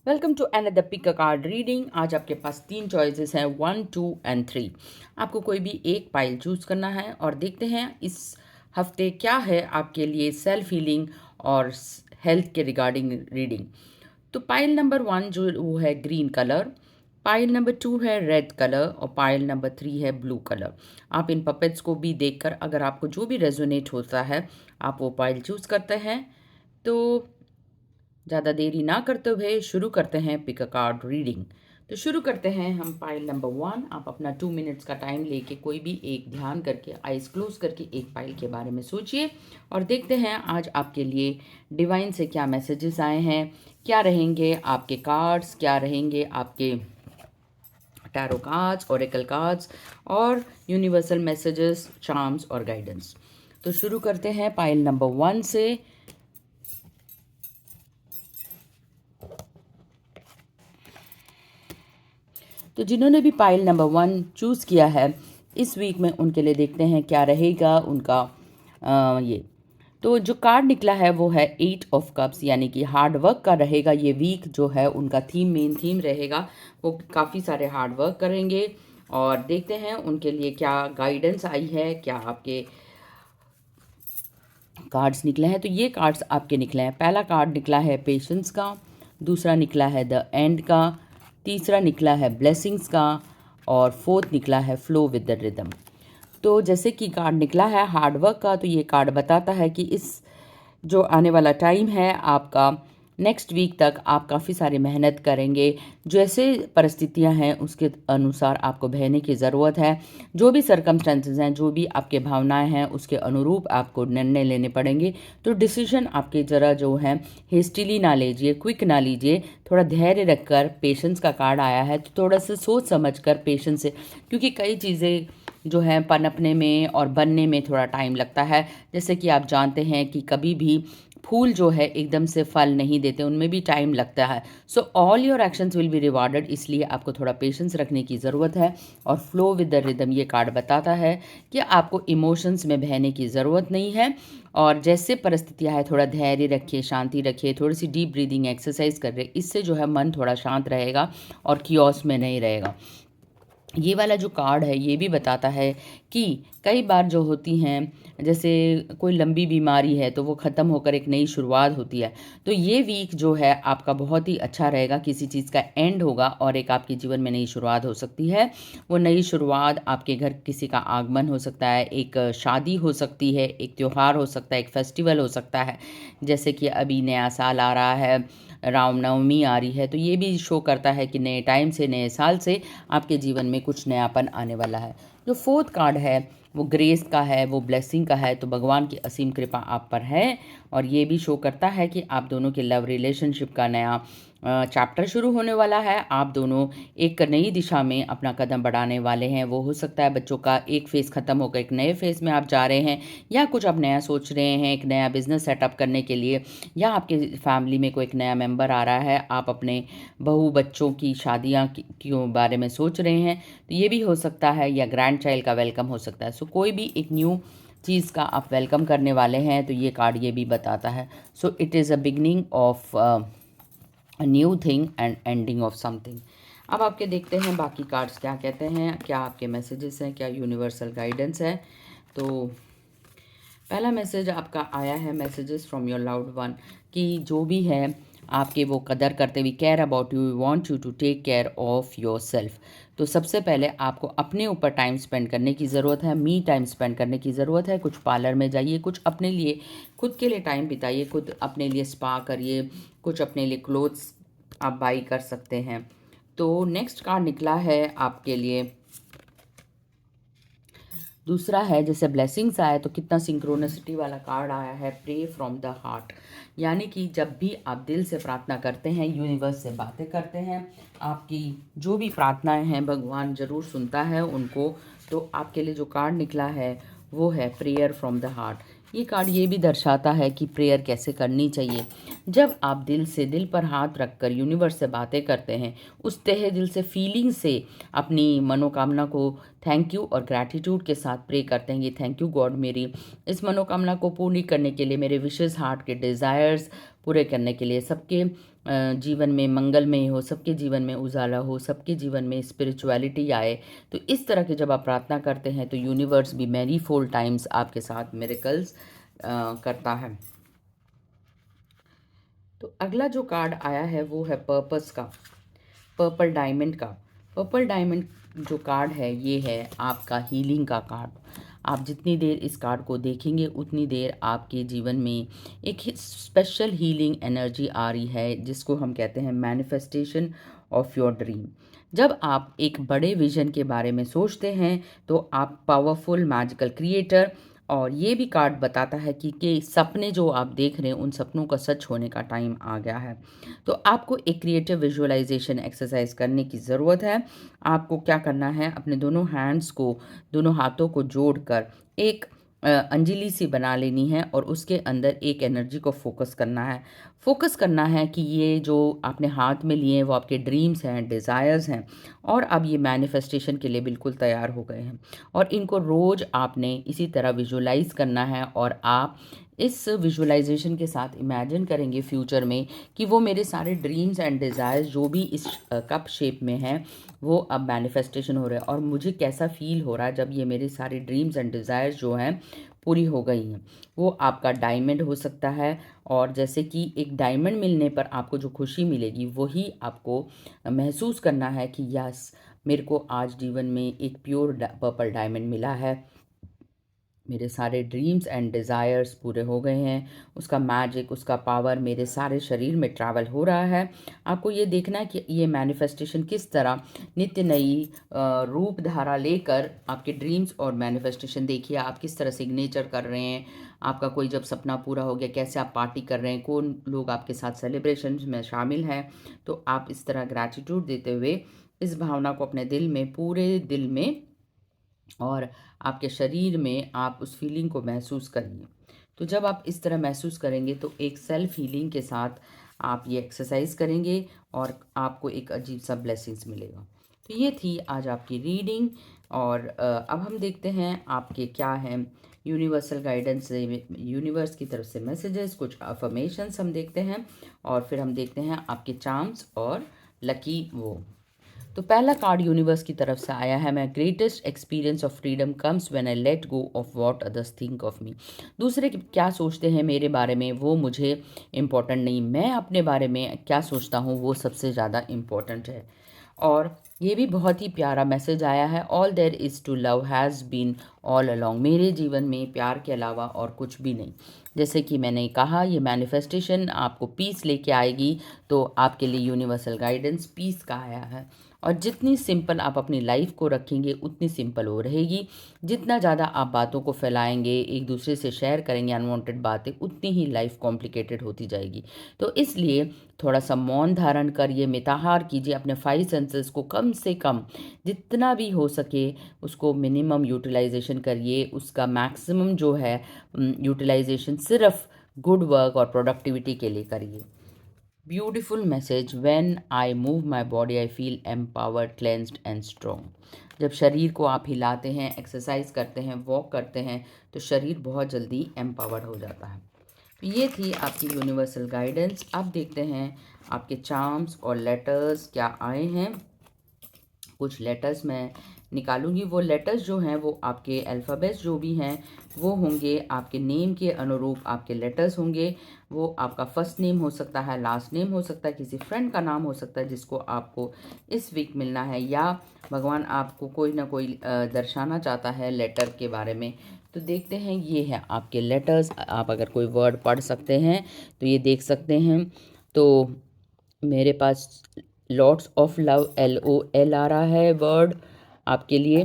Welcome to another pick a card reading. आज आपके पास 3 choices हैं, 1, 2 एंड 3। आपको कोई भी एक पाइल चूज करना है और देखते हैं इस हफ्ते क्या है आपके लिए सेल्फ हीलिंग और हेल्थ के रिगार्डिंग रीडिंग। तो पाइल नंबर 1 जो वो है ग्रीन कलर, पाइल नंबर 2 है रेड कलर और पाइल नंबर 3 है ब्लू कलर। आप इन पपेट्स को भी देखकर अगर आपको जो भी रेजोनेट होता है आप वो पाइल चूज करते हैं। तो ज़्यादा देरी ना करते हुए शुरू करते हैं पिक अ कार्ड रीडिंग। तो शुरू करते हैं हम पाइल नंबर 1। आप अपना 2 मिनट्स का टाइम लेके कोई भी एक ध्यान करके आइज क्लोज करके एक पाइल के बारे में सोचिए और देखते हैं आज आपके लिए डिवाइन से क्या मैसेजेस आए हैं, क्या रहेंगे आपके कार्ड्स, क्या रहेंगे आपके टैरो कार्ड्स, ओरेकल कार्ड्स और यूनिवर्सल मैसेजेस, चार्म्स और गाइडेंस। तो शुरू करते हैं पाइल नंबर 1 से। तो जिन्होंने भी पाइल नंबर 1 चूज़ किया है इस वीक में उनके लिए देखते हैं क्या रहेगा उनका ये। तो जो कार्ड निकला है वो है 8 ऑफ कप्स, यानी कि हार्ड वर्क का रहेगा ये वीक जो है उनका मेन थीम रहेगा। वो काफ़ी सारे हार्ड वर्क करेंगे और देखते हैं उनके लिए क्या गाइडेंस आई है, क्या आपके कार्ड्स निकले हैं। तो ये कार्ड्स आपके निकले हैं। पहला कार्ड निकला है पेशेंस का, दूसरा निकला है द एंड का, तीसरा निकला है ब्लेसिंग्स का और फोर्थ निकला है फ्लो विद द रिदम। तो जैसे कि कार्ड निकला है हार्ड वर्क का, तो ये कार्ड बताता है कि इस जो आने वाला टाइम है आपका नेक्स्ट वीक तक आप काफ़ी सारी मेहनत करेंगे। जैसे परिस्थितियां हैं उसके अनुसार आपको बहने की ज़रूरत है। जो भी सर्कमस्टेंसेस हैं, जो भी आपके भावनाएं हैं उसके अनुरूप आपको निर्णय लेने पड़ेंगे। तो डिसीजन आपके ज़रा जो है हेस्टिली ना लीजिए, क्विक ना लीजिए, थोड़ा धैर्य रखकर। पेशेंस का कार्ड आया है तो थोड़ा सा सोच समझ कर पेशेंस से, क्योंकि कई चीज़ें जो है पनपने में और बनने में थोड़ा टाइम लगता है। जैसे कि आप जानते हैं कि कभी भी फूल जो है एकदम से फल नहीं देते, उनमें भी टाइम लगता है। So all your actions will be rewarded, इसलिए आपको थोड़ा पेशेंस रखने की ज़रूरत है। और फ्लो विद द रिदम ये कार्ड बताता है कि आपको इमोशंस में बहने की ज़रूरत नहीं है और जैसे परिस्थितियाँ है थोड़ा धैर्य रखिए, शांति रखिए, थोड़ी सी डीप ब्रीदिंग एक्सरसाइज कर रहे, इससे जो है मन थोड़ा शांत रहेगा और कियोस में नहीं रहेगा। ये वाला जो कार्ड है ये भी बताता है कि कई बार जो होती हैं, जैसे कोई लंबी बीमारी है तो वो ख़त्म होकर एक नई शुरुआत होती है। तो ये वीक जो है आपका बहुत ही अच्छा रहेगा, किसी चीज़ का एंड होगा और एक आपके जीवन में नई शुरुआत हो सकती है। वो नई शुरुआत आपके घर किसी का आगमन हो सकता है, एक शादी हो सकती है, एक त्यौहार हो सकता है, एक फेस्टिवल हो सकता है। जैसे कि अभी नया साल आ रहा है, रामनवमी आ रही है, तो ये भी शो करता है कि नए टाइम से, नए साल से आपके जीवन में कुछ नयापन आने वाला है। जो फोर्थ कार्ड है वो ग्रेस का है, वो ब्लेसिंग का है। तो भगवान की असीम कृपा आप पर है और ये भी शो करता है कि आप दोनों के लव रिलेशनशिप का नया चैप्टर शुरू होने वाला है। आप दोनों एक नई दिशा में अपना कदम बढ़ाने वाले हैं। वो हो सकता है बच्चों का एक फेज़ ख़त्म होकर एक नए फेज़ में आप जा रहे हैं, या कुछ आप नया सोच रहे हैं एक नया बिजनेस सेटअप करने के लिए, या आपके फैमिली में कोई एक नया मेंबर आ रहा है, आप अपने बहू बच्चों की शादियाँ के बारे में सोच रहे हैं, तो ये भी हो सकता है, या ग्रैंड चाइल्ड का वेलकम हो सकता है। सो कोई भी एक न्यू चीज़ का आप वेलकम करने वाले हैं, तो ये कार्ड ये भी बताता है। So it is a beginning of a new thing and ending of something. अब आपके देखते हैं बाकी कार्ड्स क्या कहते हैं, क्या आपके मैसेजेस हैं, क्या यूनिवर्सल गाइडेंस है। तो पहला मैसेज आपका आया है, messages from your loved one, कि जो भी है आपके वो कदर करते हुए, care about you, want you to take care of your self. तो सबसे पहले आपको अपने ऊपर टाइम स्पेंड करने की ज़रूरत है, मी टाइम स्पेंड करने की ज़रूरत है। कुछ पार्लर में जाइए, कुछ अपने लिए खुद के लिए टाइम बिताइए, खुद अपने लिए स्पा करिए, कुछ अपने लिए क्लोथ्स आप बाई कर सकते हैं। तो नेक्स्ट कार्ड निकला है आपके लिए, दूसरा है जैसे ब्लेसिंग्स आया तो कितना सिंक्रोनिसिटी वाला कार्ड आया है, प्रे फ्रॉम द हार्ट। यानी कि जब भी आप दिल से प्रार्थना करते हैं, यूनिवर्स से बातें करते हैं, आपकी जो भी प्रार्थनाएं हैं भगवान ज़रूर सुनता है उनको। तो आपके लिए जो कार्ड निकला है वो है प्रेयर फ्रॉम द हार्ट। ये कार्ड ये भी दर्शाता है कि प्रेयर कैसे करनी चाहिए। जब आप दिल से, दिल पर हाथ रखकर यूनिवर्स से बातें करते हैं, उस तहे दिल से, फीलिंग से अपनी मनोकामना को थैंक यू और ग्रैटिट्यूड के साथ प्रे करते हैं। ये थैंक यू गॉड, मेरी इस मनोकामना को पूरी करने के लिए, मेरे विशेष हार्ट के डिज़ायर्स पूरे करने के लिए, सबके जीवन में मंगलमय हो, सबके जीवन में उजाला हो, सबके जीवन में स्पिरिचुअलिटी आए। तो इस तरह की जब आप प्रार्थना करते हैं तो यूनिवर्स भी मैनी फोल्ड टाइम्स आपके साथ मिरेकल्स करता है। तो अगला जो कार्ड आया है वो है पर्पस का, पर्पल डायमंड का। पर्पल डायमंड जो कार्ड है ये है आपका हीलिंग का कार्ड। आप जितनी देर इस कार्ड को देखेंगे उतनी देर आपके जीवन में एक स्पेशल हीलिंग एनर्जी आ रही है, जिसको हम कहते हैं मैनिफेस्टेशन ऑफ योर ड्रीम। जब आप एक बड़े विजन के बारे में सोचते हैं तो आप पावरफुल मैजिकल क्रिएटर, और ये भी कार्ड बताता है कि सपने जो आप देख रहे हैं उन सपनों का सच होने का टाइम आ गया है। तो आपको एक क्रिएटिव विजुअलाइजेशन एक्सरसाइज करने की ज़रूरत है। आपको क्या करना है, अपने दोनों हैंड्स को, दोनों हाथों को जोड़कर एक अंजलि सी बना लेनी है और उसके अंदर एक एनर्जी को फोकस करना है। फोकस करना है कि ये जो आपने हाथ में लिए हैं वो आपके ड्रीम्स हैं, डिज़ायर्स हैं, और अब ये मैनिफेस्टेशन के लिए बिल्कुल तैयार हो गए हैं। और इनको रोज़ आपने इसी तरह विजुअलाइज करना है, और आप इस विजुअलाइजेशन के साथ इमेजिन करेंगे फ्यूचर में कि वो मेरे सारे ड्रीम्स एंड डिज़ायर्स जो भी इस कप शेप में हैं वो अब मैनिफेस्टेशन हो रहे हैं, और मुझे कैसा फील हो रहा है जब ये मेरे सारे ड्रीम्स एंड डिज़ायर्स जो हैं पूरी हो गई हैं। वो आपका डायमंड हो सकता है, और जैसे कि एक डायमंड मिलने पर आपको जो खुशी मिलेगी वही आपको महसूस करना है कि यस, मेरे को आज जीवन में एक प्योर पर्पल डायमंड मिला है, मेरे सारे ड्रीम्स एंड डिज़ायर्स पूरे हो गए हैं, उसका मैजिक, उसका पावर मेरे सारे शरीर में ट्रैवल हो रहा है। आपको ये देखना है कि ये मैनिफेस्टेशन किस तरह नित्य नई रूप धारा लेकर आपके ड्रीम्स और मैनिफेस्टेशन, देखिए आप किस तरह सिग्नेचर कर रहे हैं, आपका कोई जब सपना पूरा हो गया कैसे आप पार्टी कर रहे हैं, कौन लोग आपके साथ सेलिब्रेशन में शामिल हैं। तो आप इस तरह ग्रैटिट्यूड देते हुए इस भावना को अपने दिल में, पूरे दिल में और आपके शरीर में आप उस फीलिंग को महसूस करेंगे। तो जब आप इस तरह महसूस करेंगे तो एक सेल्फ हीलिंग के साथ आप ये एक्सरसाइज करेंगे और आपको एक अजीब सा ब्लेसिंग्स मिलेगा। तो ये थी आज आपकी रीडिंग, और अब हम देखते हैं आपके क्या हैं यूनिवर्सल गाइडेंस से, यूनिवर्स की तरफ से मैसेजेस, कुछ अफर्मेशंस हम देखते हैं, और फिर हम देखते हैं आपके चार्म्स और लकी वो। तो पहला कार्ड यूनिवर्स की तरफ से आया है, मैं greatest experience of freedom comes when I let go of what others think of me. दूसरे क्या सोचते हैं मेरे बारे में वो मुझे इम्पोर्टेंट नहीं, मैं अपने बारे में क्या सोचता हूँ वो सबसे ज़्यादा इम्पोर्टेंट है। और ये भी बहुत ही प्यारा मैसेज आया है, all there is to love has been all along. मेरे जीवन में प्यार के अलावा और कुछ भी नहीं। जैसे कि मैंने कहा, ये मैनिफेस्टेशन आपको पीस लेके आएगी, तो आपके लिए यूनिवर्सल गाइडेंस पीस का आया है। और जितनी सिंपल आप अपनी लाइफ को रखेंगे उतनी सिंपल वो रहेगी। जितना ज़्यादा आप बातों को फैलाएंगे, एक दूसरे से शेयर करेंगे अनवांटेड बातें, उतनी ही लाइफ कॉम्प्लिकेटेड होती जाएगी। तो इसलिए थोड़ा सा मौन धारण करिए, मिताहार कीजिए, अपने 5 सेंसेस को कम से कम जितना भी हो सके उसको मिनिमम यूटिलाइजेशन करिए। उसका मैक्सिमम जो है यूटिलाइजेशन सिर्फ गुड वर्क और प्रोडक्टिविटी के लिए करिए। Beautiful message, when I move my body I feel empowered, cleansed and strong. जब शरीर को आप हिलाते हैं, एक्सरसाइज करते हैं, वॉक करते हैं, तो शरीर बहुत जल्दी एम्पावर्ड हो जाता है। तो ये थी आपकी यूनिवर्सल गाइडेंस। अब देखते हैं आपके चार्म्स और लेटर्स क्या आए हैं। कुछ लेटर्स मैं निकालूंगी, वो लेटर्स जो हैं वो आपके अल्फ़ाबेट्स जो भी हैं वो होंगे आपके नेम के अनुरूप, आपके लेटर्स होंगे। वो आपका फर्स्ट नेम हो सकता है, लास्ट नेम हो सकता है, किसी फ्रेंड का नाम हो सकता है जिसको आपको इस वीक मिलना है, या भगवान आपको कोई ना कोई दर्शाना चाहता है लेटर के बारे में। तो देखते हैं, ये है आपके लेटर्स। आप अगर कोई वर्ड पढ़ सकते हैं तो ये देख सकते हैं। तो मेरे पास लॉट्स ऑफ लव, LOL आ रहा है वर्ड आपके लिए।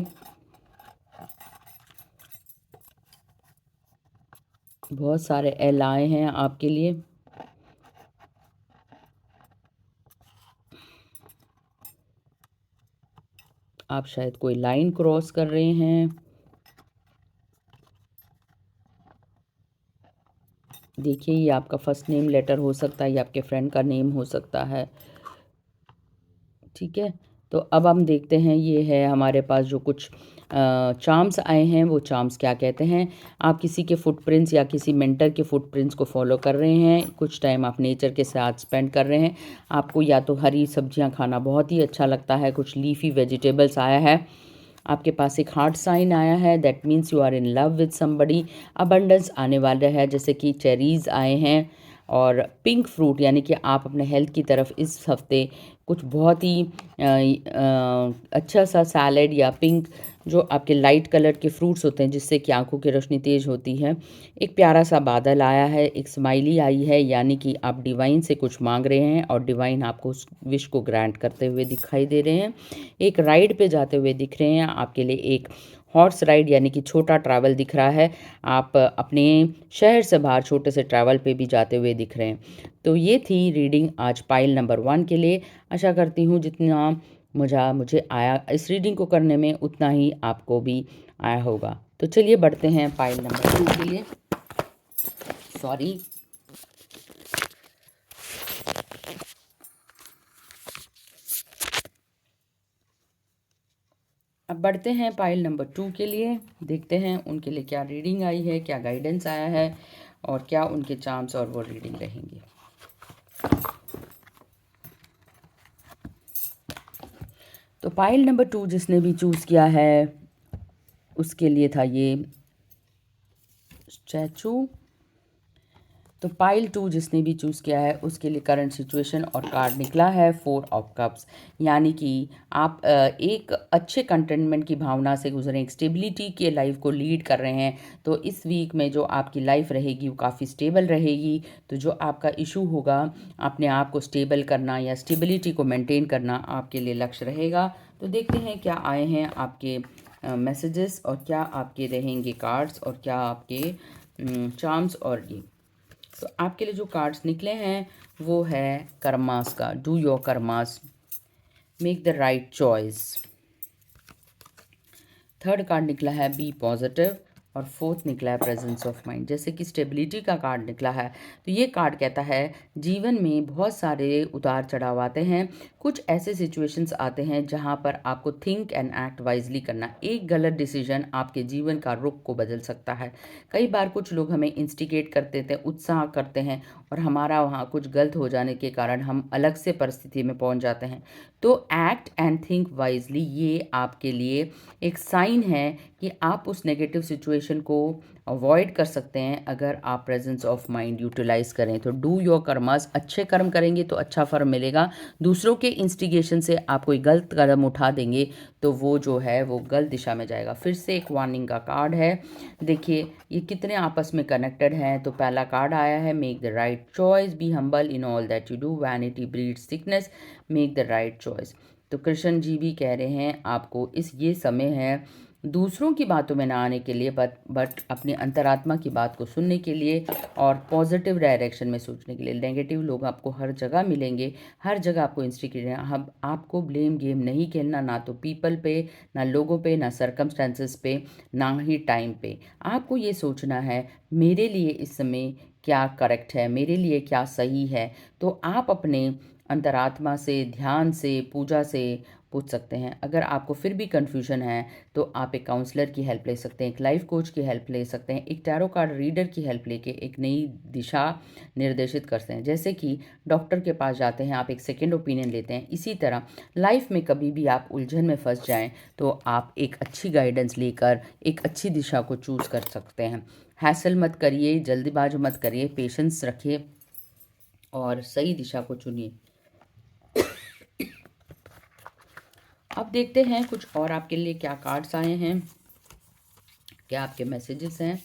बहुत सारे एल आए हैं आपके लिए। आप शायद कोई लाइन क्रॉस कर रहे हैं। देखिए, ये आपका फर्स्ट नेम लेटर हो सकता है, ये आपके फ्रेंड का नेम हो सकता है। ठीक है, तो अब हम देखते हैं, ये है हमारे पास जो कुछ चार्म्स आए हैं, वो चार्म्स क्या कहते हैं। आप किसी के फुटप्रिंट्स या किसी मेंटर के फुटप्रिंट्स को फॉलो कर रहे हैं, कुछ टाइम आप नेचर के साथ स्पेंड कर रहे हैं, आपको या तो हरी सब्जियां खाना बहुत ही अच्छा लगता है, कुछ लीफी वेजिटेबल्स आया है, आपके पास एक हार्ट साइन आया है, that means you are in love with somebody, abundance आने वाला है, जैसे कि चेरीज़ आए हैं, और पिंक फ्रूट यानी कि आप अपने हेल्थ की तरफ इस हफ्ते कुछ बहुत ही अच्छा सा सैलेड या पिंक जो आपके लाइट कलर के फ्रूट्स होते हैं जिससे कि आंखों की रोशनी तेज़ होती है। एक प्यारा सा बादल आया है, एक स्माइली आई है, यानी कि आप डिवाइन से कुछ मांग रहे हैं और डिवाइन आपको उस विश को ग्रांट करते हुए दिखाई दे रहे हैं। एक राइड पे जाते हुए दिख रहे हैं, आपके लिए एक हॉर्स राइड यानी कि छोटा ट्रैवल दिख रहा है, आप अपने शहर से बाहर छोटे से ट्रैवल पे भी जाते हुए दिख रहे हैं। तो ये थी रीडिंग आज पाइल नंबर 1 के लिए। आशा करती हूँ जितना मुझे आया इस रीडिंग को करने में उतना ही आपको भी आया होगा। तो चलिए बढ़ते हैं पाइल नंबर 2 के लिए। सॉरी, अब बढ़ते हैं पाइल नंबर 2 के लिए। देखते हैं उनके लिए क्या रीडिंग आई है, क्या गाइडेंस आया है और क्या उनके चार्म्स और वो रीडिंग रहेंगे। तो पाइल नंबर 2 जिसने भी चूज़ किया है उसके लिए था ये स्टैचू। तो पाइल 2 जिसने भी चूज़ किया है उसके लिए करंट सिचुएशन और कार्ड निकला है 4 ऑफ कप्स, यानी कि आप एक अच्छे कंटेंटमेंट की भावना से गुजरे, एक स्टेबिलिटी के लाइफ को लीड कर रहे हैं। तो इस वीक में जो आपकी लाइफ रहेगी वो काफ़ी स्टेबल रहेगी। तो जो आपका इशू होगा, अपने आप को स्टेबल करना या स्टेबिलिटी को मेंटेन करना आपके लिए लक्ष्य रहेगा। तो देखते हैं क्या आए हैं आपके मैसेजेस और क्या आपके रहेंगे कार्ड्स और क्या आपके चार्म्स। और ये तो आपके लिए जो कार्ड्स निकले हैं वो है कर्मास का, do your karmas, make the right choice. Third card निकला है बी पॉजिटिव और फोर्थ निकला है प्रेजेंस ऑफ माइंड। जैसे कि स्टेबिलिटी का कार्ड निकला है तो ये कार्ड कहता है जीवन में बहुत सारे उतार चढ़ाव आते हैं, कुछ ऐसे सिचुएशंस आते हैं जहां पर आपको थिंक एंड एक्ट वाइजली करना। एक गलत डिसीजन आपके जीवन का रुख को बदल सकता है। कई बार कुछ लोग हमें इंस्टिगेट कर देते हैं, उत्साह करते हैं और हमारा वहाँ कुछ गलत हो जाने के कारण हम अलग से परिस्थिति में पहुँच जाते हैं। तो एक्ट एंड थिंक वाइजली ये आपके लिए एक साइन है कि आप उस नेगेटिव सिचुएशन को अवॉइड कर सकते हैं अगर आप प्रेजेंस ऑफ माइंड यूटिलाइज करें। तो डू योर कर्मास, अच्छे कर्म करेंगे तो अच्छा फल मिलेगा। दूसरों के इंस्टिगेशन से आप कोई गलत कदम उठा देंगे तो वो जो है वो गलत दिशा में जाएगा। फिर से एक वार्निंग का कार्ड है, देखिए ये कितने आपस में कनेक्टेड हैं। तो पहला कार्ड आया है make the right choice, be humble in all that you do, vanity breeds sickness, make the right choice. तो कृष्ण जी भी कह रहे हैं आपको ये समय है दूसरों की बातों में ना आने के लिए, बट अपनी अंतरात्मा की बात को सुनने के लिए और पॉजिटिव डायरेक्शन में सोचने के लिए। नेगेटिव लोग आपको हर जगह मिलेंगे, हर जगह आपको इंस्टिगेट हैं। हम आपको ब्लेम गेम नहीं खेलना, ना तो पीपल पे, ना लोगों पे, ना सर्कमस्टेंसेस पे, ना ही टाइम पे। आपको ये सोचना है मेरे लिए इस समय क्या करेक्ट है, मेरे लिए क्या सही है। तो आप अपने अंतरात्मा से, ध्यान से, पूजा से पूछ सकते हैं। अगर आपको फिर भी कन्फ्यूजन है तो आप एक काउंसलर की हेल्प ले सकते हैं, एक लाइफ कोच की हेल्प ले सकते हैं, एक टैरो कार्ड रीडर की हेल्प लेके एक नई दिशा निर्देशित करते हैं। जैसे कि डॉक्टर के पास जाते हैं, आप एक सेकेंड ओपिनियन लेते हैं। इसी तरह लाइफ में कभी भी आप उलझन में फंस जाएं तो आप एक अच्छी गाइडेंस लेकर एक अच्छी दिशा को चूज़ कर सकते हैं। हैसल मत करिए, जल्दीबाजी मत करिए, पेशेंस रखिए और सही दिशा को चुनिए। अब देखते हैं कुछ और आपके लिए क्या कार्ड्स आए हैं, क्या आपके मैसेजेस हैं।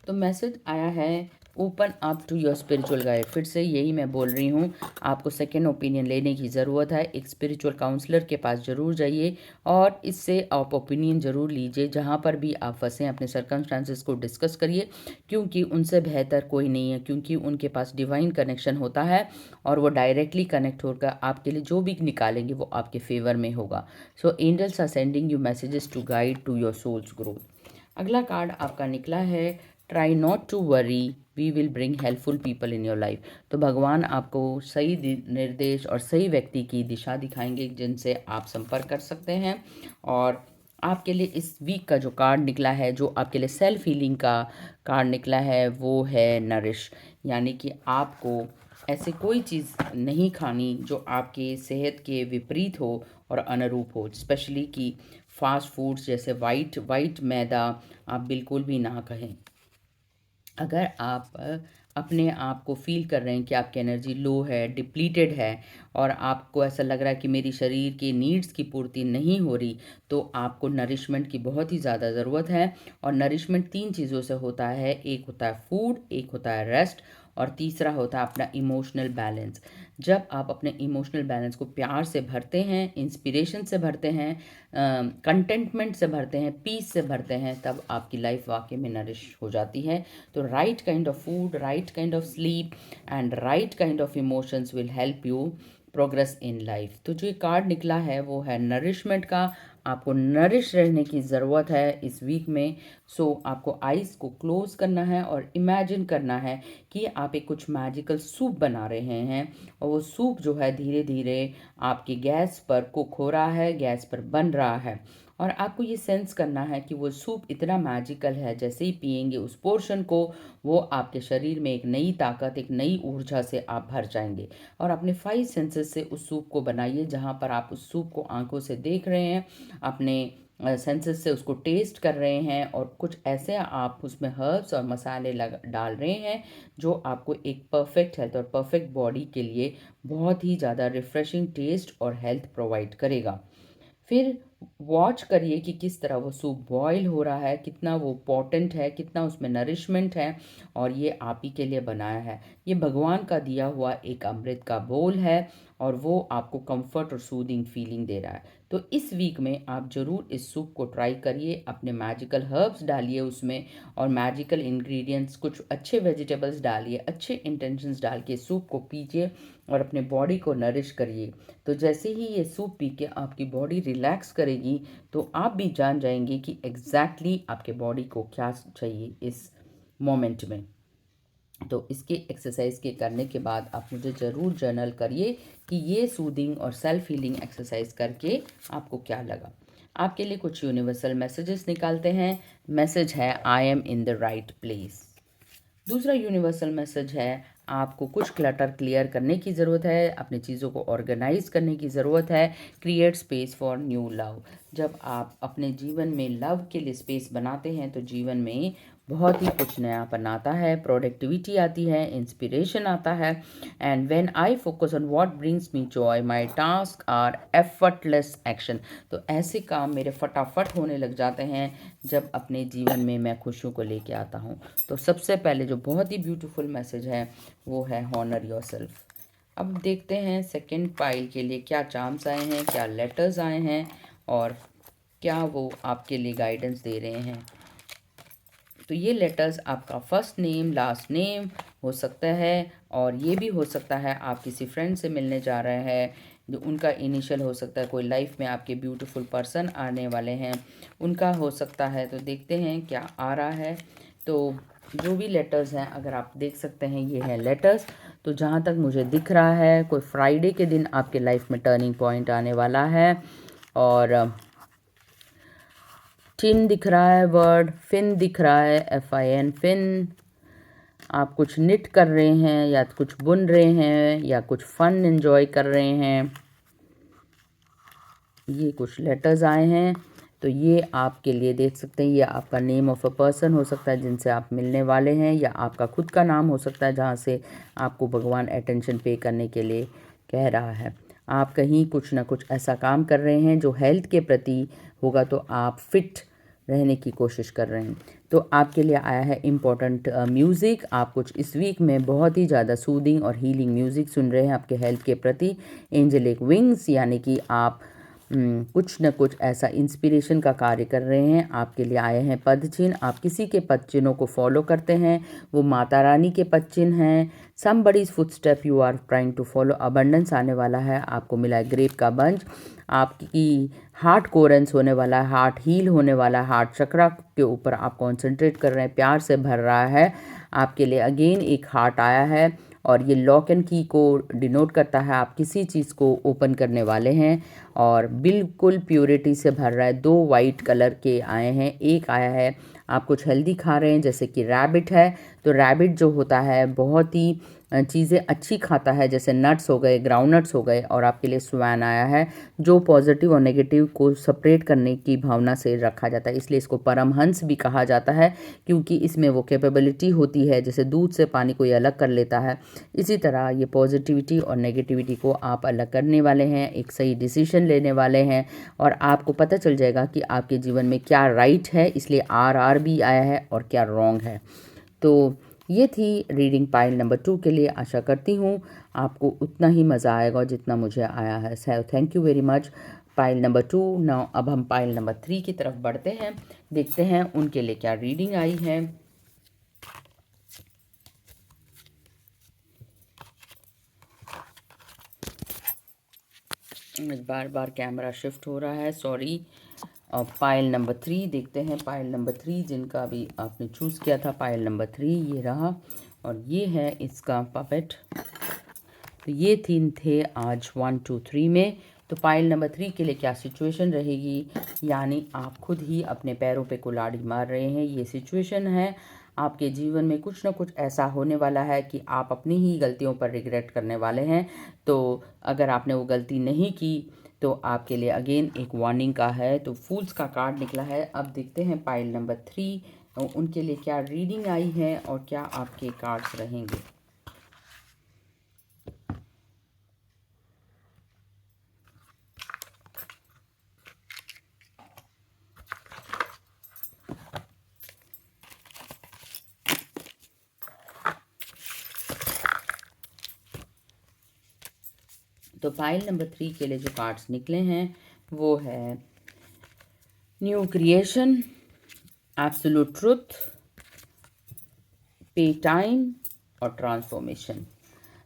तो मैसेज आया है open up to your spiritual guide. फिर से यही मैं बोल रही हूँ, आपको सेकेंड ओपिनियन लेने की ज़रूरत है। एक स्पिरिचुअल काउंसलर के पास ज़रूर जाइए और इससे आप ओपिनियन ज़रूर लीजिए। जहाँ पर भी आप फंसे अपने सर्कमस्टांसेस को डिस्कस करिए, क्योंकि उनसे बेहतर कोई नहीं है, क्योंकि उनके पास डिवाइन कनेक्शन होता है और वो डायरेक्टली कनेक्ट होकर आपके लिए जो भी निकालेंगे वो आपके फेवर में होगा। So angels are sending you messages to guide to your soul's growth. अगला कार्ड आपका निकला है try not to worry, we will bring helpful people in your life. तो भगवान आपको सही निर्देश और सही व्यक्ति की दिशा दिखाएंगे जिनसे आप संपर्क कर सकते हैं। और आपके लिए इस वीक का जो कार्ड निकला है, जो आपके लिए सेल्फ हीलिंग का कार्ड निकला है, वो है नरिश। यानी कि आपको ऐसे कोई चीज़ नहीं खानी जो आपके सेहत के विपरीत हो और अनुरूप हो, स्पेशली कि फास्ट फूड्स जैसे वाइट मैदा आप बिल्कुल भी ना कहें। अगर आप अपने आप को फील कर रहे हैं कि आपकी एनर्जी लो है, डिप्लीटेड है, और आपको ऐसा लग रहा है कि मेरी शरीर के नीड्स की पूर्ति नहीं हो रही, तो आपको नरिशमेंट की बहुत ही ज़्यादा ज़रूरत है। और नरिशमेंट 3 चीज़ों से होता है, एक होता है फूड, एक होता है रेस्ट, और तीसरा होता है अपना इमोशनल बैलेंस। जब आप अपने इमोशनल बैलेंस को प्यार से भरते हैं, इंस्पिरेशन से भरते हैं, कंटेंटमेंट से भरते हैं, पीस से भरते हैं, तब आपकी लाइफ वाकई में नरिश हो जाती है। तो right kind of food, right kind of sleep and right kind of emotions will help you progress in life. तो जो ये कार्ड निकला है वो है नरिशमेंट का। आपको नरिश रहने की ज़रूरत है इस वीक में। सो आपको आइज़ को क्लोज करना है और इमेजिन करना है कि आप एक कुछ मैजिकल सूप बना रहे हैं, और वो सूप जो है धीरे धीरे आपकी गैस पर कुक हो रहा है, गैस पर बन रहा है। और आपको ये सेंस करना है कि वो सूप इतना मैजिकल है, जैसे ही पिएंगे उस पोर्शन को, वो आपके शरीर में एक नई ताकत, एक नई ऊर्जा से आप भर जाएंगे। और अपने 5 सेंसेस से उस सूप को बनाइए, जहाँ पर आप उस सूप को आंखों से देख रहे हैं, अपने सेंसेस से उसको टेस्ट कर रहे हैं, और कुछ ऐसे आप उसमें हर्ब्स और मसाले डाल रहे हैं जो आपको एक परफेक्ट हेल्थ और परफेक्ट बॉडी के लिए बहुत ही ज़्यादा रिफ्रेशिंग टेस्ट और हेल्थ प्रोवाइड करेगा। फिर वॉच करिए कि किस तरह वो सूप बॉयल हो रहा है, कितना वो पोटेंट है, कितना उसमें नरिशमेंट है, और ये आप ही के लिए बनाया है। ये भगवान का दिया हुआ एक अमृत का बोल है, और वो आपको कंफर्ट और सूदिंग फीलिंग दे रहा है। तो इस वीक में आप ज़रूर इस सूप को ट्राई करिए, अपने मैजिकल हर्ब्स डालिए उसमें, और मैजिकल इंग्रेडिएंट्स, कुछ अच्छे वेजिटेबल्स डालिए, अच्छे इंटेंशंस डाल के सूप को पीजिए और अपने बॉडी को नरिश करिए। तो जैसे ही ये सूप पी के आपकी बॉडी रिलैक्स करेगी, तो आप भी जान जाएंगे कि एग्जैक्टली आपके बॉडी को क्या चाहिए इस मोमेंट में। तो इसके एक्सरसाइज के करने के बाद आप मुझे ज़रूर जर्नल करिए कि ये सूदिंग और सेल्फ हीलिंग एक्सरसाइज करके आपको क्या लगा। आपके लिए कुछ यूनिवर्सल मैसेजेस निकालते हैं। मैसेज है, I am in the right place. दूसरा यूनिवर्सल मैसेज है, आपको कुछ क्लटर क्लियर करने की ज़रूरत है, अपनी चीज़ों को ऑर्गेनाइज करने की ज़रूरत है। Create space for new love. जब आप अपने जीवन में लव के लिए स्पेस बनाते हैं, तो जीवन में बहुत ही कुछ नयापन आता है, प्रोडक्टिविटी आती है, इंस्पिरेशन आता है। And when I focus on what brings me joy, my task are effortless action. तो ऐसे काम मेरे फटाफट होने लग जाते हैं जब अपने जीवन में मैं खुशियों को लेके आता हूँ। तो सबसे पहले जो बहुत ही ब्यूटीफुल मैसेज है वो है हॉनर योरसेल्फ। अब देखते हैं सेकंड पाइल के लिए क्या चार्म्स आए हैं, क्या लेटर्स आए हैं, और क्या वो आपके लिए गाइडेंस दे रहे हैं। तो ये लेटर्स आपका फर्स्ट नेम, लास्ट नेम हो सकता है, और ये भी हो सकता है आप किसी फ्रेंड से मिलने जा रहे हैं, जो उनका इनिशियल हो सकता है। कोई लाइफ में आपके ब्यूटीफुल पर्सन आने वाले हैं, उनका हो सकता है। तो देखते हैं क्या आ रहा है। तो जो भी लेटर्स हैं, अगर आप देख सकते हैं, ये है लेटर्स। तो जहाँ तक मुझे दिख रहा है, कोई फ्राइडे के दिन आपके लाइफ में टर्निंग पॉइंट आने वाला है। और टिन दिख रहा है वर्ड, फिन दिख रहा है, FIN फिन। आप कुछ निट कर रहे हैं, या कुछ बुन रहे हैं, या कुछ फन एंजॉय कर रहे हैं। ये कुछ लेटर्स आए हैं। तो ये आपके लिए देख सकते हैं, ये आपका नेम ऑफ अ पर्सन हो सकता है जिनसे आप मिलने वाले हैं, या आपका खुद का नाम हो सकता है जहाँ से आपको भगवान अटेंशन पे करने के लिए कह रहा है। आप कहीं कुछ ना कुछ ऐसा काम कर रहे हैं जो हेल्थ के प्रति होगा, तो आप फिट रहने की कोशिश कर रहे हैं। तो आपके लिए आया है इम्पोर्टेंट म्यूज़िक। आप कुछ इस वीक में बहुत ही ज़्यादा सूदिंग और हीलिंग म्यूज़िक सुन रहे हैं आपके हेल्थ के प्रति। एंजेलिक विंग्स, यानी कि आप कुछ न कुछ ऐसा इंस्पिरेशन का कार्य कर रहे हैं। आपके लिए आए हैं पद चिन्ह। आप किसी के पद चिन्हों को फॉलो करते हैं, वो माता रानी के पद चिन्ह हैं। Somebody's footstep you are trying to follow. Abundance आने वाला है। आपको मिला है ग्रेप का बंच। आपकी हार्ट कोरेंस होने वाला है, हार्ट हील होने वाला है, हार्ट चक्रा के ऊपर आप कॉन्सेंट्रेट कर रहे हैं, प्यार से भर रहा है। आपके लिए अगेन एक हार्ट आया है और ये लॉक एंड की को डिनोट करता है। आप किसी चीज़ को ओपन करने वाले हैं और बिल्कुल प्योरिटी से भर रहा है। 2 वाइट कलर के आए हैं, एक आया है आप कुछ हेल्दी खा रहे हैं जैसे कि रैबिट है। तो रैबिट जो होता है बहुत ही चीज़ें अच्छी खाता है, जैसे नट्स हो गए, ग्राउंड नट्स हो गए। और आपके लिए स्वैन आया है जो पॉजिटिव और नेगेटिव को सेपरेट करने की भावना से रखा जाता है, इसलिए इसको परमहंस भी कहा जाता है, क्योंकि इसमें वो कैपेबिलिटी होती है जैसे दूध से पानी कोई अलग कर लेता है, इसी तरह ये पॉजिटिविटी और नेगेटिविटी को आप अलग करने वाले हैं, एक सही डिसीजन लेने वाले हैं और आपको पता चल जाएगा कि आपके जीवन में क्या राइट है, इसलिए आर भी आया है, और क्या रॉन्ग है। तो ये थी रीडिंग पाइल नंबर 2 के लिए। आशा करती हूँ आपको उतना ही मज़ा आएगा जितना मुझे आया है। सो thank you very much. Pile number 2 now. अब हम पाइल नंबर 3 की तरफ बढ़ते हैं, देखते हैं उनके लिए क्या रीडिंग आई है। बार बार कैमरा शिफ्ट हो रहा है, सॉरी। पाइल नंबर 3 देखते हैं। पाइल नंबर 3 जिनका भी आपने चूज़ किया था, पाइल नंबर 3 ये रहा और ये है इसका पपेट। तो ये 3 थे आज 1 2 3 में। तो पाइल नंबर 3 के लिए क्या सिचुएशन रहेगी, यानी आप खुद ही अपने पैरों पे कुल्हाड़ी मार रहे हैं, ये सिचुएशन है। आपके जीवन में कुछ ना कुछ ऐसा होने वाला है कि आप अपनी ही गलतियों पर रिग्रेट करने वाले हैं। तो अगर आपने वो गलती नहीं की तो आपके लिए अगेन एक वार्निंग का है। तो फूल्स का कार्ड निकला है। अब देखते हैं पाइल नंबर 3 उनके लिए क्या रीडिंग आई है और क्या आपके कार्ड्स रहेंगे। तो फाइल नंबर 3 के लिए जो कार्ड्स निकले हैं वो है न्यू क्रिएशन, एब्सोल्यूट ट्रुथ, पे टाइम और ट्रांसफॉर्मेशन।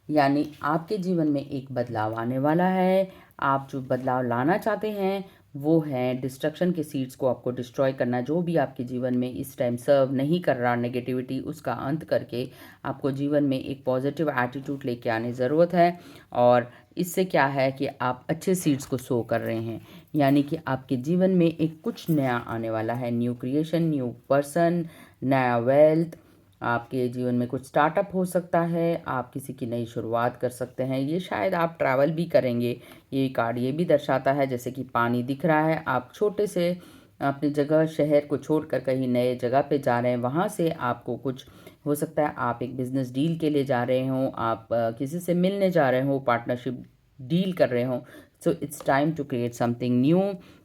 यानी आपके जीवन में एक बदलाव आने वाला है। आप जो बदलाव लाना चाहते हैं वो है डिस्ट्रक्शन के सीड्स को आपको डिस्ट्रॉय करना। जो भी आपके जीवन में इस टाइम सर्व नहीं कर रहा नेगेटिविटी, उसका अंत करके आपको जीवन में एक पॉजिटिव एटीट्यूड लेके आने ज़रूरत है। और इससे क्या है कि आप अच्छे सीड्स को सो कर रहे हैं, यानी कि आपके जीवन में एक कुछ नया आने वाला है। न्यू क्रिएशन, न्यू पर्सन, नया वेल्थ। आपके जीवन में कुछ स्टार्टअप हो सकता है, आप किसी की नई शुरुआत कर सकते हैं, ये शायद आप ट्रैवल भी करेंगे। ये कार्ड ये भी दर्शाता है जैसे कि पानी दिख रहा है, आप छोटे से अपनी जगह शहर को छोड़कर कहीं नए जगह पे जा रहे हैं, वहाँ से आपको कुछ हो सकता है आप एक बिजनेस डील के लिए जा रहे हों, आप किसी से मिलने जा रहे हो, पार्टनरशिप डील कर रहे हो। So it's time to create something new.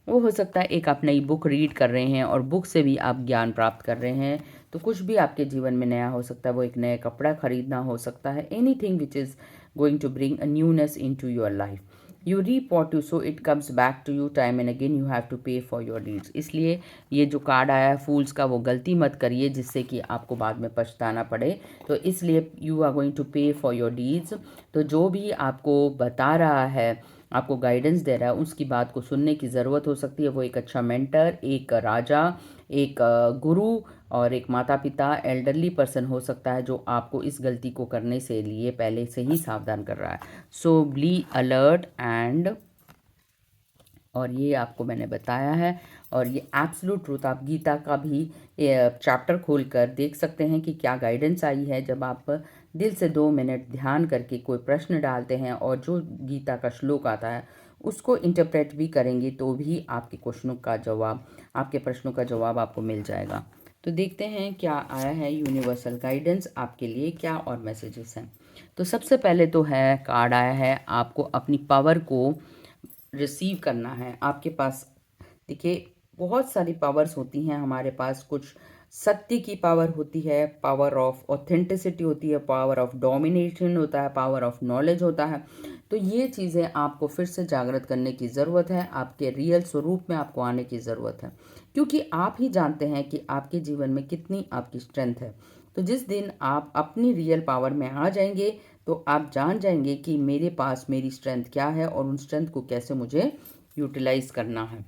वो हो सकता है एक आप नई बुक रीड कर रहे हैं और बुक से भी आप ज्ञान प्राप्त कर रहे हैं। तो कुछ भी आपके जीवन में नया हो सकता है, वो एक नया कपड़ा खरीदना हो सकता है, anything which is going to bring a newness into your life. You reap what you sow, it comes back to you time and again, you have to pay for your deeds. इसलिए ये जो card आया है फूल्स का, वो गलती मत करिए जिससे कि आपको बाद में पछताना पड़े। तो इसलिए you are going to pay for your deeds. तो जो भी आपको बता रहा है, आपको गाइडेंस दे रहा है, उसकी बात को सुनने की ज़रूरत हो सकती है। वो एक अच्छा मेंटर, एक राजा, एक गुरु और एक माता पिता, एल्डरली पर्सन हो सकता है जो आपको इस गलती को करने से लिए पहले से ही सावधान कर रहा है। सो बी अलर्ट एंड, और ये आपको मैंने बताया है। और ये एब्सोल्यूट ट्रूथ, आप गीता का भी चैप्टर खोल कर देख सकते हैं कि क्या गाइडेंस आई है। जब आप दिल से 2 मिनट ध्यान करके कोई प्रश्न डालते हैं और जो गीता का श्लोक आता है उसको इंटरप्रेट भी करेंगे तो भी आपके क्वेश्चनों का जवाब, आपके प्रश्नों का जवाब आपको मिल जाएगा। तो देखते हैं क्या आया है यूनिवर्सल गाइडेंस आपके लिए, क्या और मैसेजेस हैं। तो सबसे पहले तो है कार्ड आया है आपको अपनी पावर को रिसीव करना है। आपके पास देखिए बहुत सारी पावर्स होती हैं हमारे पास, कुछ सत्य की पावर होती है, पावर ऑफ ऑथेंटिसिटी होती है, पावर ऑफ डोमिनेशन होता है, पावर ऑफ नॉलेज होता है। तो ये चीज़ें आपको फिर से जागृत करने की ज़रूरत है, आपके रियल स्वरूप में आपको आने की ज़रूरत है, क्योंकि आप ही जानते हैं कि आपके जीवन में कितनी आपकी स्ट्रेंथ है। तो जिस दिन आप अपनी रियल पावर में आ जाएंगे तो आप जान जाएंगे कि मेरे पास मेरी स्ट्रेंथ क्या है और उन स्ट्रेंथ को कैसे मुझे यूटिलाइज करना है।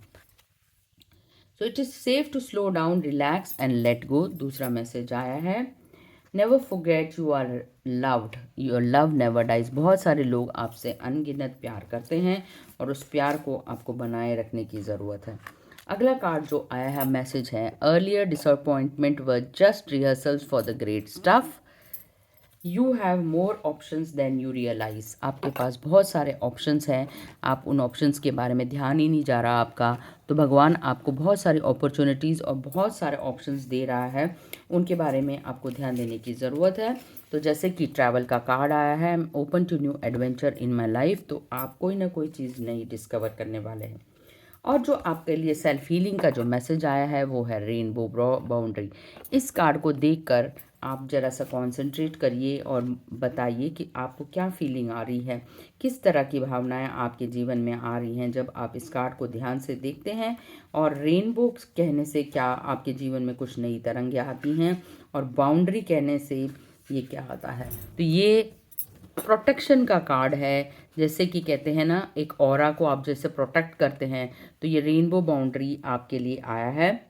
So it is safe to slow down, relax and let go. दूसरा मैसेज आया है, never forget you are loved, your love never dies. बहुत सारे लोग आपसे अनगिनत प्यार करते हैं और उस प्यार को आपको बनाए रखने की ज़रूरत है। अगला कार्ड जो आया है मैसेज है, earlier disappointment were just rehearsals for the great stuff, you have more options than you realise. आपके पास बहुत सारे ऑप्शंस हैं, आप उन ऑप्शंस के बारे में ध्यान ही नहीं जा रहा आपका। तो भगवान आपको बहुत सारी अपॉर्चुनिटीज़ और बहुत सारे ऑप्शंस दे रहा है, उनके बारे में आपको ध्यान देने की ज़रूरत है। तो जैसे कि ट्रैवल का कार्ड आया है, open to new adventure in my life, तो आप कोई ना कोई चीज़ नई डिस्कवर करने वाले हैं। और जो आपके लिए सेल्फ हीलिंग का जो मैसेज आया है वो है रेनबो बाउंड्री। इस कार्ड को देखकर आप ज़रा सा कॉन्सेंट्रेट करिए और बताइए कि आपको क्या फीलिंग आ रही है, किस तरह की भावनाएं आपके जीवन में आ रही हैं जब आप इस कार्ड को ध्यान से देखते हैं। और रेनबो कहने से क्या आपके जीवन में कुछ नई तरंगें आती हैं, और बाउंड्री कहने से ये क्या आता है। तो ये प्रोटेक्शन का कार्ड है। जैसे कि कहते हैं ना, एक ऑरा को आप जैसे प्रोटेक्ट करते हैं, तो ये रेनबो बाउंड्री आपके लिए आया है।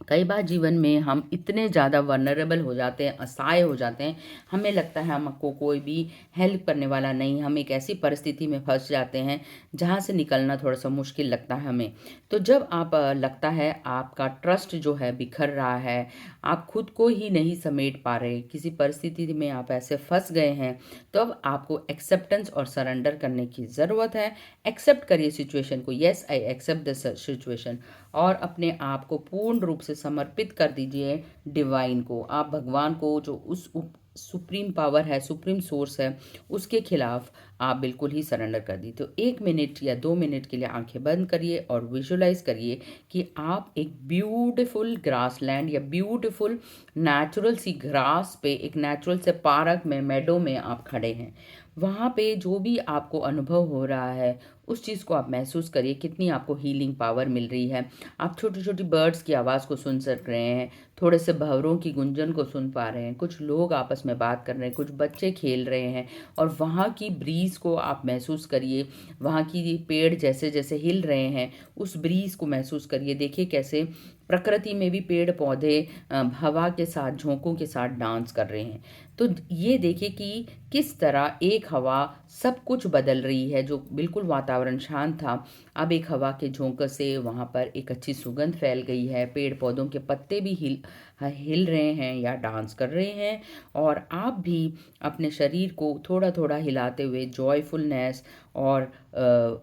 कई बार जीवन में हम इतने ज़्यादा वनरेबल हो जाते हैं, असहाय हो जाते हैं, हमें लगता है हमको कोई भी हेल्प करने वाला नहीं, हम एक ऐसी परिस्थिति में फंस जाते हैं जहाँ से निकलना थोड़ा सा मुश्किल लगता है हमें। तो जब आप लगता है आपका ट्रस्ट जो है बिखर रहा है, आप खुद को ही नहीं समेट पा रहे, किसी परिस्थिति में आप ऐसे फंस गए हैं, तो अब आपको एक्सेप्टेंस और सरेंडर करने की ज़रूरत है। एक्सेप्ट करिए सिचुएशन को, yes I accept the situation, और अपने आप को पूर्ण रूप से समर्पित कर दीजिए डिवाइन को। आप भगवान को, जो उस सुप्रीम पावर है, सुप्रीम सोर्स है, उसके खिलाफ आप बिल्कुल ही सरेंडर कर दी। तो 1 मिनट या 2 मिनट के लिए आंखें बंद करिए और विजुलाइज करिए कि आप एक ब्यूटीफुल ग्रास लैंड या ब्यूटीफुल नेचुरल सी ग्रास पे, एक नेचुरल से पार्क में, मेडो में आप खड़े हैं। वहाँ पे जो भी आपको अनुभव हो रहा है उस चीज़ को आप महसूस करिए, कितनी आपको हीलिंग पावर मिल रही है। आप छोटी छोटी बर्ड्स की आवाज़ को सुन सक रहे हैं, थोड़े से भंवरों की गुंजन को सुन पा रहे हैं, कुछ लोग आपस में बात कर रहे हैं, कुछ बच्चे खेल रहे हैं, और वहाँ की ब्रीज को आप महसूस करिए। वहाँ की पेड़ जैसे जैसे हिल रहे हैं, उस ब्रीज को महसूस करिए। देखिए कैसे प्रकृति में भी पेड़ पौधे हवा के साथ, झोंकों के साथ डांस कर रहे हैं। तो ये देखिए कि किस तरह एक हवा सब कुछ बदल रही है। जो बिल्कुल वातावरण शांत था, अब एक हवा के झोंके से वहाँ पर एक अच्छी सुगंध फैल गई है, पेड़ पौधों के पत्ते भी हिल रहे हैं या डांस कर रहे हैं। और आप भी अपने शरीर को थोड़ा थोड़ा हिलाते हुए जॉयफुलनेस और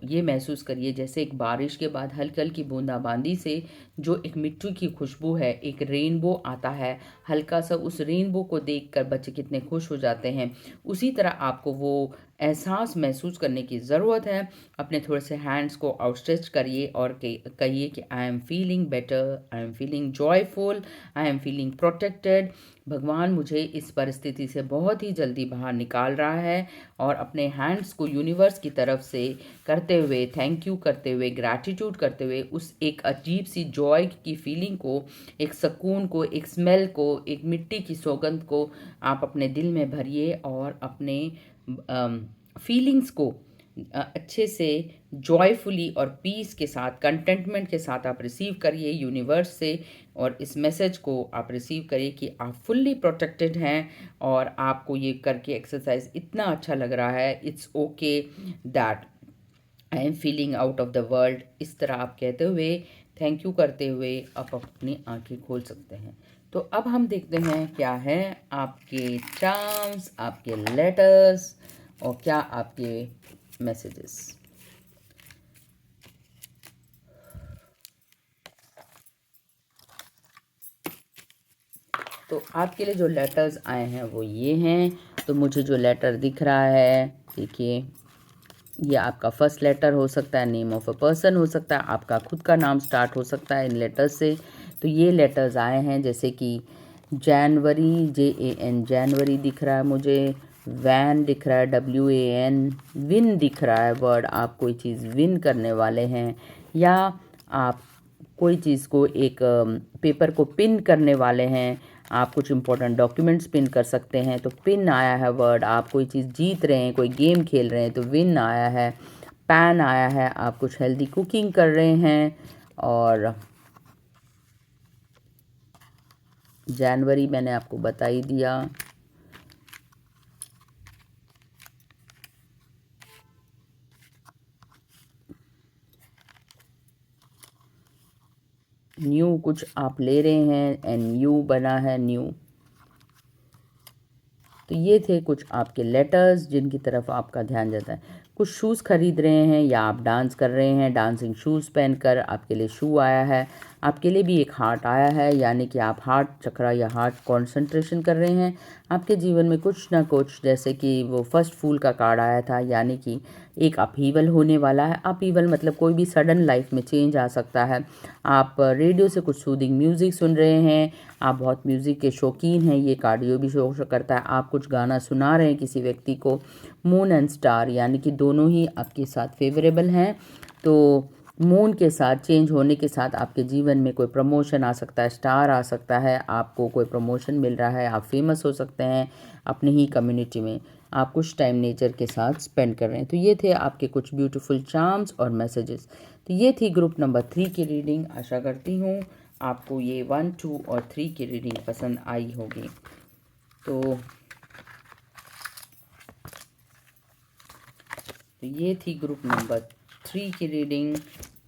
ये महसूस करिए जैसे एक बारिश के बाद हल्की हल्की बूंदाबांदी से जो एक मिट्टी की खुशबू है, एक रेनबो आता है हल्का सा, उस रेनबो को देखकर बच्चे कितने खुश हो जाते हैं। उसी तरह आपको वो एहसास महसूस करने की ज़रूरत है। अपने थोड़े से हैंड्स को आउटस्ट्रेच करिए और कहिए कि I am feeling better, I am feeling joyful, I am feeling protected. भगवान मुझे इस परिस्थिति से बहुत ही जल्दी बाहर निकाल रहा है। और अपने हैंड्स को यूनिवर्स की तरफ से करते हुए, थैंक यू करते हुए, ग्रैटिट्यूड करते हुए, उस एक अजीब सी जॉय की फीलिंग को, एक सुकून को, एक स्मेल को, एक मिट्टी की सौगंध को आप अपने दिल में भरिए और अपने फीलिंग्स को अच्छे से जॉयफुली और पीस के साथ, कंटेंटमेंट के साथ आप रिसीव करिए यूनिवर्स से। और इस मैसेज को आप रिसीव करिए कि आप फुल्ली प्रोटेक्टेड हैं और आपको ये करके एक्सरसाइज इतना अच्छा लग रहा है। It's okay that I am feeling out of the world. इस तरह आप कहते हुए, थैंक यू करते हुए आप अपनी आंखें खोल सकते हैं। तो अब हम देखते हैं क्या है आपके चार्म्स, आपके लेटर्स और क्या आपके मैसेजेस। तो आपके लिए जो लेटर्स आए हैं वो ये हैं। तो मुझे जो लेटर दिख रहा है, देखिए, ये आपका फर्स्ट लेटर हो सकता है, नेम ऑफ अ पर्सन हो सकता है, आपका खुद का नाम स्टार्ट हो सकता है इन लेटर्स से। तो ये लेटर्स आए हैं, जैसे कि जनवरी, JAN जनवरी दिख रहा है मुझे, वैन दिख रहा है, WAN, विन दिख रहा है वर्ड, आप कोई चीज़ विन करने वाले हैं, या आप कोई चीज़ को एक पेपर को पिन करने वाले हैं, आप कुछ इंपॉर्टेंट डॉक्यूमेंट्स पिन कर सकते हैं, तो पिन आया है वर्ड, आप कोई चीज़ जीत रहे हैं, कोई गेम खेल रहे हैं तो विन आया है, पैन आया है, आप कुछ हेल्दी कुकिंग कर रहे हैं, और जनवरी मैंने आपको बता ही दिया। न्यू कुछ आप ले रहे हैं, एंड यू बना है न्यू। तो ये थे कुछ आपके लेटर्स जिनकी तरफ आपका ध्यान जाता है। कुछ शूज़ खरीद रहे हैं या आप डांस कर रहे हैं, डांसिंग शूज़ पहनकर आपके लिए शू आया है, आपके लिए भी एक हार्ट आया है, यानी कि आप हार्ट चक्रा या हार्ट कंसंट्रेशन कर रहे हैं। आपके जीवन में कुछ ना कुछ, जैसे कि वो फर्स्ट फूल का कार्ड आया था, यानी कि एक अपहीवल होने वाला है। अपहीवल मतलब कोई भी सडन लाइफ में चेंज आ सकता है। आप रेडियो से कुछ सूदिंग म्यूज़िक सुन रहे हैं, आप बहुत म्यूज़िक के शौकीन हैं, ये कार्ड ये भी शो करता है। आप कुछ गाना सुना रहे हैं किसी व्यक्ति को, मून एंड स्टार, यानी कि दोनों ही आपके साथ फेवरेबल हैं। तो मून के साथ चेंज होने के साथ आपके जीवन में कोई प्रमोशन आ सकता है, स्टार आ सकता है, आपको कोई प्रमोशन मिल रहा है, आप फेमस हो सकते हैं अपनी ही कम्युनिटी में। आप कुछ टाइम नेचर के साथ स्पेंड कर रहे हैं। तो ये थे आपके कुछ ब्यूटीफुल चार्म्स और मैसेजेस। तो ये थी ग्रुप नंबर 3 की रीडिंग। आशा करती हूँ आपको ये 1, 2 और 3 की रीडिंग पसंद आई होगी। तो ये थी ग्रुप नंबर 3 की रीडिंग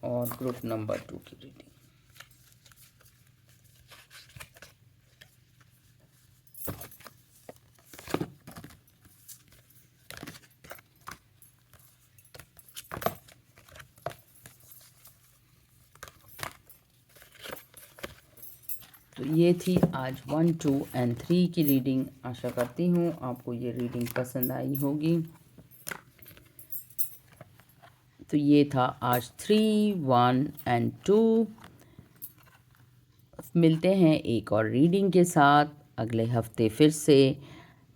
और ग्रुप नंबर 2 की रीडिंग। तो ये थी आज 1, 2 एंड 3 की रीडिंग। आशा करती हूँ आपको ये रीडिंग पसंद आई होगी। तो ये था आज 3, 1 एंड 2। मिलते हैं एक और रीडिंग के साथ अगले हफ्ते फिर से।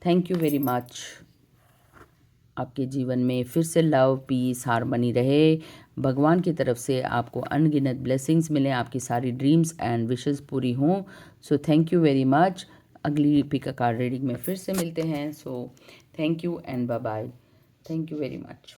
Thank you very much. आपके जीवन में फिर से लव, पीस, हार्मनी रहे। भगवान की तरफ से आपको अनगिनत ब्लेसिंग्स मिलें, आपकी सारी ड्रीम्स एंड विशेस पूरी हों। So thank you very much. अगली पिक कार्ड रीडिंग में फिर से मिलते हैं। So thank you and bye bye. Thank you very much.